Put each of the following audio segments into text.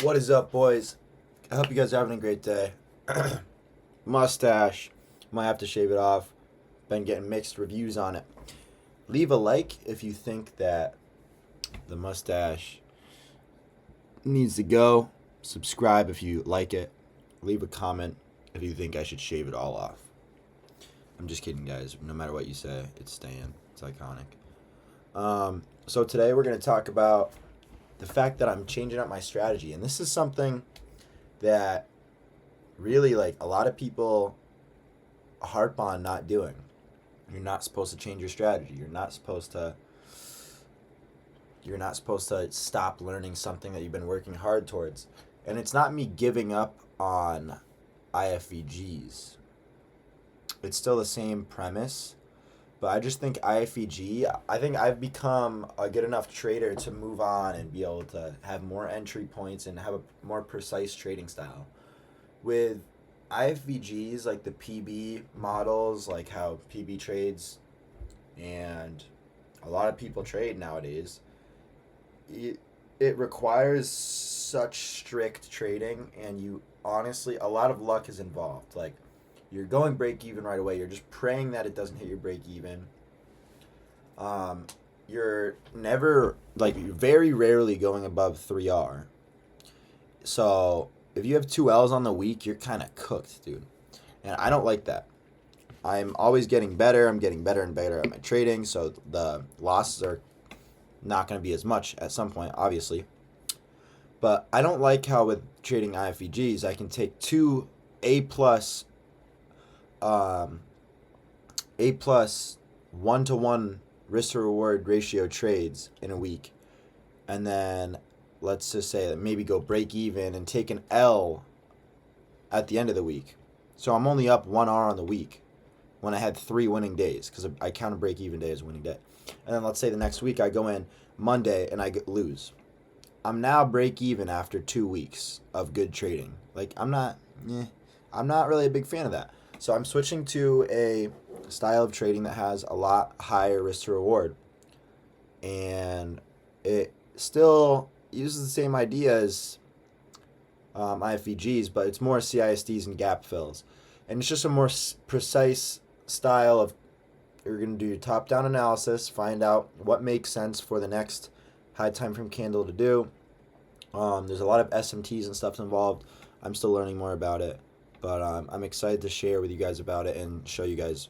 What is up, boys? I hope you guys are having a great day. Mustache. Might have to shave it off. Been getting mixed reviews on it. Leave a like if you think that the mustache needs to go. Subscribe if you like it. Leave a comment if you think I should shave it all off. I'm just kidding, guys. No matter what you say, it's staying. It's iconic. So today we're going to talk about the fact that I'm changing up my strategy. And this is something that really, like, a lot of people harp on not doing. You're not supposed to change your strategy. You're not supposed to stop learning something that you've been working hard towards. And it's not me giving up on IFVGs. It's still the same premise, but I just think I think I've become a good enough trader to move on and be able to have more entry points and have a more precise trading style. With IFVGs, like the PB models, like how PB trades and a lot of people trade nowadays, it requires such strict trading, and you honestly, a lot of luck is involved. Like, you're going break even right away. You're just praying that it doesn't hit your break even. You're never, like, you're very rarely going above 3R. So if you have 2 L's on the week, you're kind of cooked, dude. And I don't like that. I'm always getting better. I'm getting better and better at my trading, so the losses are not going to be as much at some point, obviously. But I don't like how with trading IFVGs, I can take two A plus 1-to-1 risk to reward ratio trades in a week, and then let's just say that maybe go break even and take an L at the end of the week. So I'm only up 1R on the week when I had 3 winning days, because I count a break even day as a winning day. And then let's say the next week I go in Monday and I lose. I'm now break even after 2 weeks of good trading. Like, I'm not really a big fan of that. So I'm switching to a style of trading that has a lot higher risk to reward. And it still uses the same idea as IFVGs, but it's more CISDs and gap fills. And it's just a more precise style of, you're going to do your top-down analysis, find out what makes sense for the next high time frame candle to do. There's a lot of SMTs and stuff involved. I'm still learning more about it, but I'm excited to share with you guys about it and show you guys.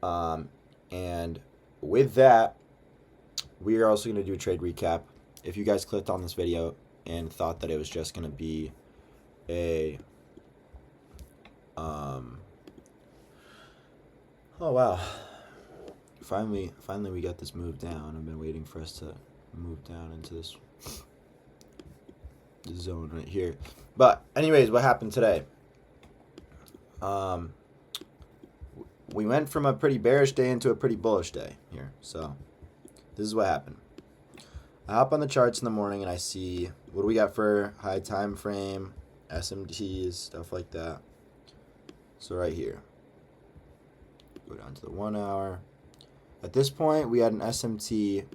And with that, we are also going to do a trade recap. If you guys clicked on this video and thought that it was just going to be a oh wow, finally we got this moved down. I've been waiting for us to move down into this zone right here. But anyways, what happened today? We went from a pretty bearish day into a pretty bullish day here. So this is what happened. I hop on the charts in the morning and I see, what do we got for high time frame, SMTs, stuff like that. So right here, go down to the 1 hour. At this point, we had an SMT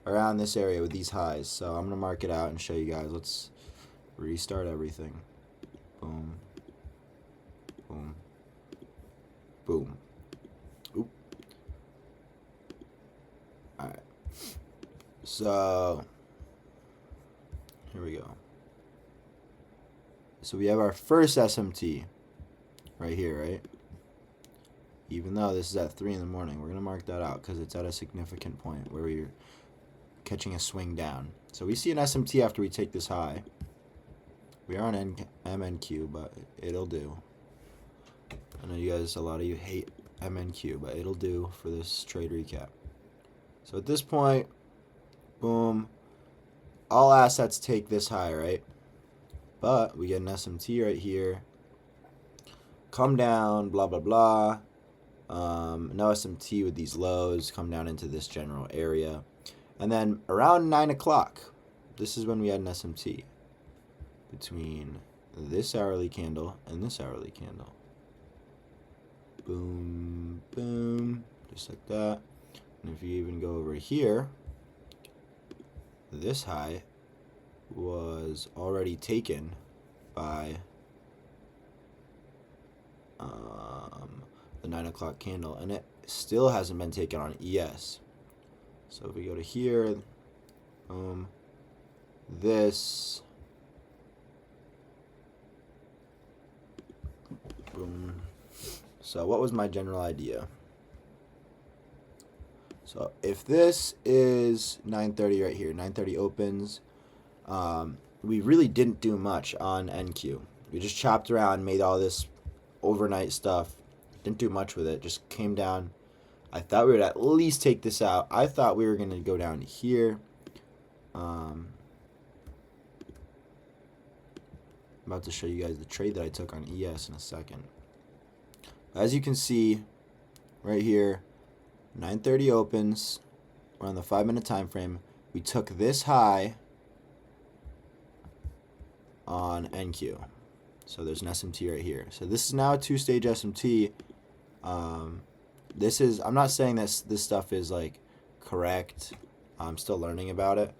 around this area with these highs. So I'm going to mark it out and show you guys. Let's restart everything. Boom. Boom. Boom. Oop. Alright. So, here we go. So we have our first SMT right here, right? Even though this is at 3 in the morning, we're going to mark that out because it's at a significant point where we're catching a swing down. So we see an SMT after we take this high. We are on MNQ, but it'll do. I know you guys, a lot of you hate MNQ, but it'll do for this trade recap. So at this point, boom, all assets take this high, right? But we get an SMT right here. Come down, blah, blah, blah. No SMT with these lows, come down into this general area. And then around 9 o'clock, this is when we had an SMT between this hourly candle and this hourly candle. Boom, boom, just like that. And if you even go over here, this high was already taken by the 9 o'clock candle, and it still hasn't been taken on ES. So if we go to here, this, boom. So what was my general idea? So if this is 9:30 right here, 9:30 opens, we really didn't do much on NQ. We just chopped around, made all this overnight stuff. Didn't do much with it. Just came down. I thought we would at least take this out. I thought we were going to go down here. I'm about to show you guys the trade that I took on ES in a second. As you can see right here, 9:30 opens. We're on the 5-minute time frame. We took this high on NQ. So there's an SMT right here. So this is now a 2-stage SMT. This is, I'm not saying this stuff is like correct. I'm still learning about it.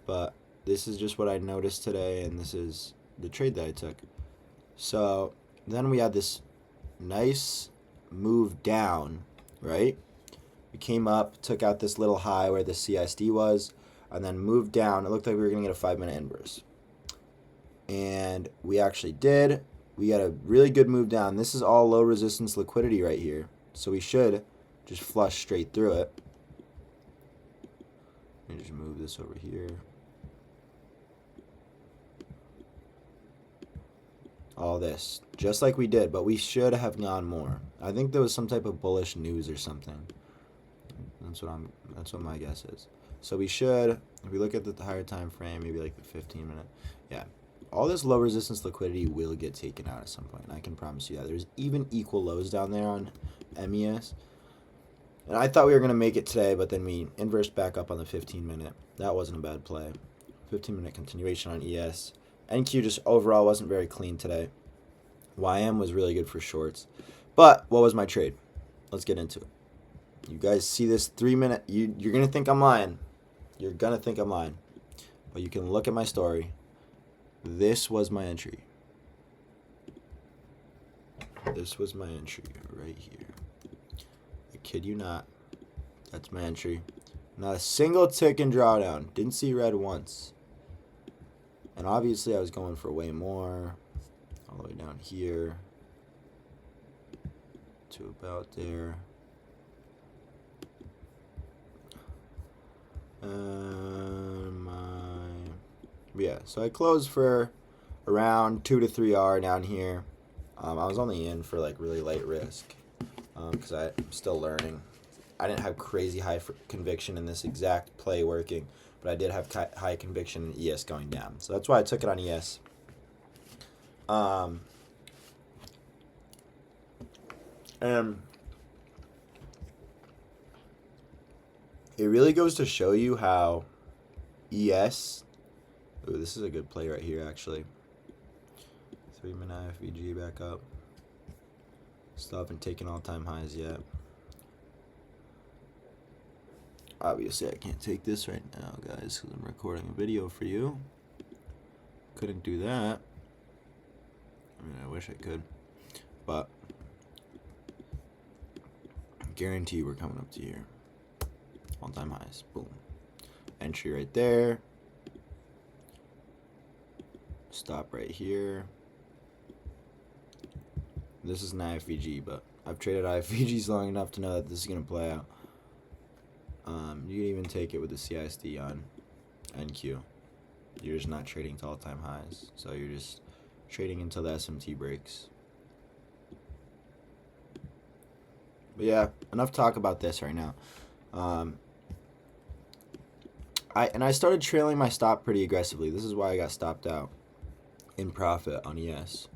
But this is just what I noticed today, and this is the trade that I took. So then we had this nice move down, right? We came up, took out this little high where the CSD was, and then moved down. It looked like we were going to get a 5-minute inverse. And we actually did. We got a really good move down. This is all low resistance liquidity right here. So we should just flush straight through it. Let me just move this over here. All this, just like we did, but we should have gone more. I think there was some type of bullish news or something. That's what my guess is. So we should, if we look at the higher time frame, maybe like the 15-minute, yeah. All this low resistance liquidity will get taken out at some point. I can promise you that. There's even equal lows down there on MES. And I thought we were going to make it today, but then we inversed back up on the 15-minute. That wasn't a bad play. 15-minute continuation on ES. NQ just overall wasn't very clean today. YM was really good for shorts. But what was my trade? Let's get into it. You guys see this 3-minute. You're going to think I'm lying. You're going to think I'm lying. But you can look at my story. This was my entry. This was my entry right here. I kid you not. That's my entry. Not a single tick in drawdown. Didn't see red once. And obviously I was going for way more. All the way down here. To about there. Yeah, so I closed for around 2 to 3 R down here. I was only in for like really light risk because I'm still learning. I didn't have crazy high conviction in this exact play working, but I did have high conviction in ES going down. So that's why I took it on ES. And it really goes to show you how ES... Ooh, this is a good play right here, actually. 3-minute IFVG back up. Still haven't taken all-time highs yet. Obviously, I can't take this right now, guys, because I'm recording a video for you. Couldn't do that. I mean, I wish I could. But I guarantee we're coming up to here. All-time highs. Boom. Entry right there. Stop right here. This is an IFVG, but I've traded IFVGs long enough to know that this is going to play out. You can even take it with the CISD on NQ. You're just not trading to all-time highs. So you're just trading until the SMT breaks. But yeah, enough talk about this right now. I started trailing my stop pretty aggressively. This is why I got stopped out in profit on ES.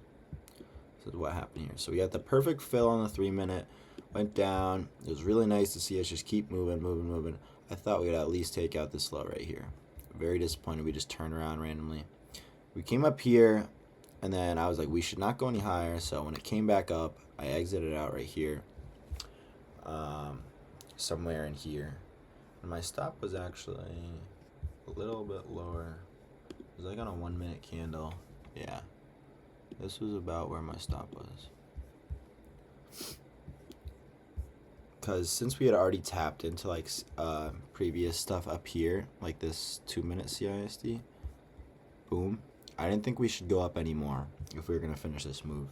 This is what happened here. So we got the perfect fill on the 3-minute. Went down. It was really nice to see us just keep moving. I thought we would at least take out this low right here. Very disappointed we just turned around randomly. We came up here, and then I was like, we should not go any higher. So when it came back up, I exited out right here. Somewhere in here. And my stop was actually a little bit lower. It was like on a 1 minute candle. Yeah. This was about where my stop was. Because since we had already tapped into like previous stuff up here, like this 2 minute CISD, boom, I didn't think we should go up anymore if we were going to finish this move.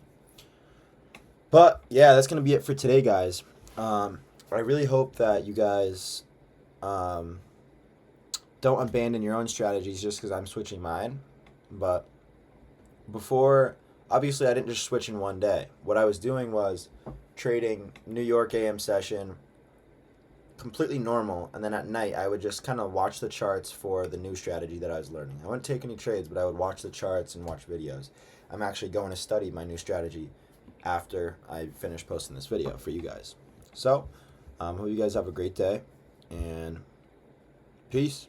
But yeah, that's going to be it for today, guys. I really hope that you guys don't abandon your own strategies just because I'm switching mine. But before, obviously I didn't just switch in one day. What I was doing was trading New York AM session, completely normal, and then at night I would just kind of watch the charts for the new strategy that I was learning. I wouldn't take any trades, but I would watch the charts and watch videos. I'm actually going to study my new strategy after I finish posting this video for you guys. So, hope you guys have a great day, and peace.